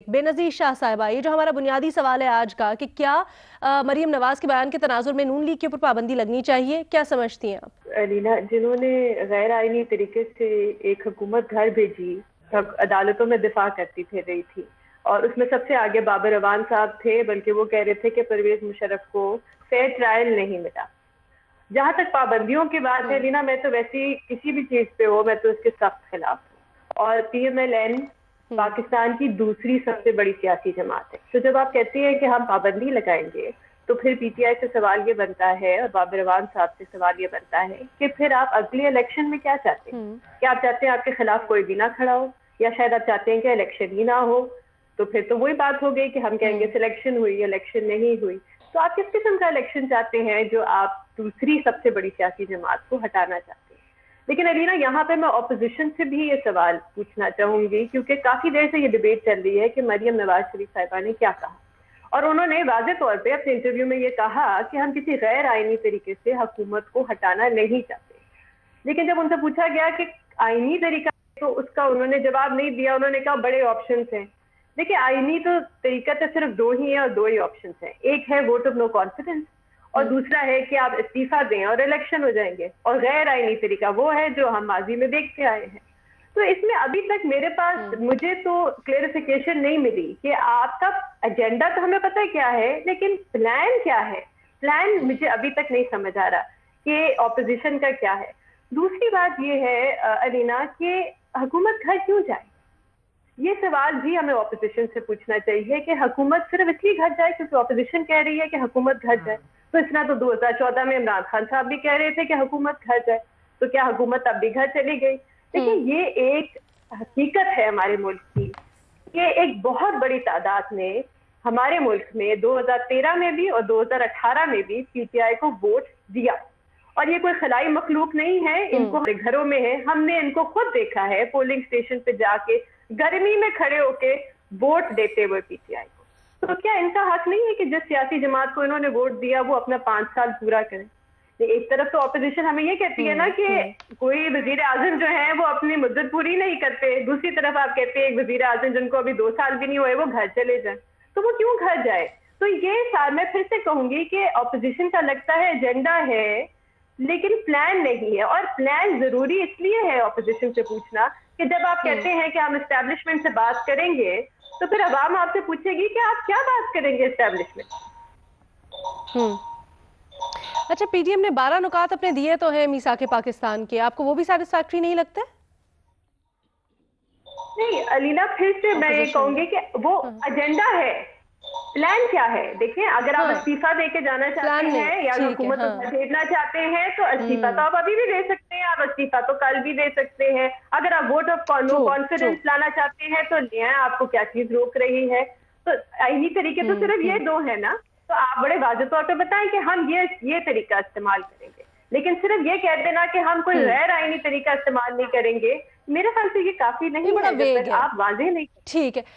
बेनज़ीर शाह साहिबा, ये जो हमारा बुनियादी सवाल है आज का कि क्या मरीम नवाज के बयान के तनाजुर में नून लीग के ऊपर पाबंदी लगनी चाहिए, क्या समझती हैं आप? अलीना, जिन्होंने गैर आईनी तरीके से एक हुकूमत घर भेजी, सब अदालतों में दिफा करती थे रही थी, और उसमें सबसे आगे बाबर अवान साहब थे, बल्कि वो कह रहे थे कि परवेज मुशर्रफ को फेयर ट्रायल नहीं मिला। जहां तक पाबंदियों की बात है लीना, मैं तो वैसी किसी भी चीज पे हो, मैं तो इसके सख्त खिलाफ हूँ। और PMLN पाकिस्तान की दूसरी सबसे बड़ी सियासी जमात है, तो जब आप कहते हैं कि हम पाबंदी लगाएंगे, तो फिर PTI से सवाल ये बनता है और बाबर अवान साहब से सवाल ये बनता है कि फिर आप अगले इलेक्शन में क्या चाहते हैं? क्या आप चाहते हैं आपके खिलाफ कोई भी ना खड़ा हो, या शायद आप चाहते हैं कि इलेक्शन ही ना हो? तो फिर तो वही बात हो गई कि हम कहेंगे सिलेक्शन हुई, इलेक्शन नहीं हुई। तो आप किस किस्म का इलेक्शन चाहते हैं जो आप दूसरी सबसे बड़ी सियासी जमात को हटाना चाहते हैं? लेकिन अलीना, यहाँ पे मैं ऑपोजिशन से भी ये सवाल पूछना चाहूंगी, क्योंकि काफी देर से ये डिबेट चल रही है कि मरियम नवाज शरीफ साहिबा ने क्या कहा, और उन्होंने वाज़े तौर पे अपने इंटरव्यू में ये कहा कि हम किसी गैर आईनी तरीके से हुकूमत को हटाना नहीं चाहते। लेकिन जब उनसे पूछा गया कि आईनी तरीका, तो उसका उन्होंने जवाब नहीं दिया। उन्होंने कहा बड़े ऑप्शन हैं। देखिए, आईनी तो तरीका तो सिर्फ दो ही है, और दो ही ऑप्शन हैं। एक है वोट ऑफ नो कॉन्फिडेंस, और दूसरा है कि आप इस्तीफा दें और इलेक्शन हो जाएंगे। और गैर आईनी तरीका वो है जो हम माजी में देखते आए हैं। तो इसमें अभी तक मेरे पास, मुझे तो क्लेरिफिकेशन नहीं मिली कि आपका एजेंडा तो हमें पता है क्या है, लेकिन प्लान क्या है। प्लान मुझे अभी तक नहीं समझ आ रहा कि ऑपोजिशन का क्या है। दूसरी बात ये है अलीना, कि हुकूमत घर क्यों जाए? ये सवाल भी हमें ऑपोजिशन से पूछना चाहिए कि हुकूमत सिर्फ इसलिए घर जाए क्योंकि ऑपोजिशन कह रही है कि हुकूमत घर जाए। तो इस तरह तो 2014 में इमरान खान साहब भी कह रहे थे कि हुकूमत घर जाए, तो क्या हुकूमत अब भी घर चली गई? देखिए, ये एक हकीकत है हमारे मुल्क की कि एक बहुत बड़ी तादाद ने हमारे मुल्क में 2013 में भी और 2018 में भी PTI को वोट दिया। और ये कोई खलाई मखलूक नहीं है, इनको हमारे घरों में है। हमने इनको खुद देखा है पोलिंग स्टेशन पे जाके गर्मी में खड़े होके वोट देते हुए PTI को। तो क्या इनका हक नहीं है कि जिस सियासी जमात को इन्होंने वोट दिया वो अपना 5 साल पूरा करें? एक तरफ तो ऑपोजिशन हमें ये कहती है ना कि कोई वजीर आजम जो है वो अपनी मुद्दत पूरी नहीं करते, दूसरी तरफ आप कहते हैं एक वजीर आजम जिनको अभी 2 साल भी नहीं हुए वो घर चले जाए। तो वो क्यों घर जाए? तो ये मैं फिर से कहूंगी कि ऑपोजिशन का लगता है एजेंडा है, लेकिन प्लान नहीं है। और प्लान जरूरी इसलिए है ऑपोजिशन से पूछना कि जब आप कहते हैं कि हम एस्टेब्लिशमेंट से बात करेंगे, तो फिर अवाम आपसे पूछेगी कि आप क्या बात करेंगे एस्टेब्लिशमेंट। अच्छा, PTM ने 12 नुकात अपने दिए तो हैं मीसाके पाकिस्तान के, आपको वो भी सेटिस्फैक्टरी नहीं लगता? नहीं अलीना, फिर से मैं ये कहूंगी कि वो एजेंडा है, प्लान क्या है? देखिए, अगर आप इस्तीफा देके जाना चाहते हैं या हुकूमत को भेजना चाहते हैं, तो इस्तीफा तो आप अभी भी दे सकते हैं, आप इस्तीफा तो कल भी दे सकते हैं। अगर आप वोट ऑफ नो कॉन्फिडेंस लाना चाहते हैं तो लिया, आपको क्या चीज रोक रही है? तो इन्हीं तरीके तो सिर्फ ये दो है ना। तो आप बड़े वाज़ेह तौर पे बताएं कि हम ये तरीका इस्तेमाल करेंगे, लेकिन सिर्फ ये कह देना कि हम कोई गैर आईनी तरीका इस्तेमाल नहीं करेंगे, मेरे ख्याल से ये काफी नहीं है, जब तक आप वाज़ेह नहीं। ठीक है।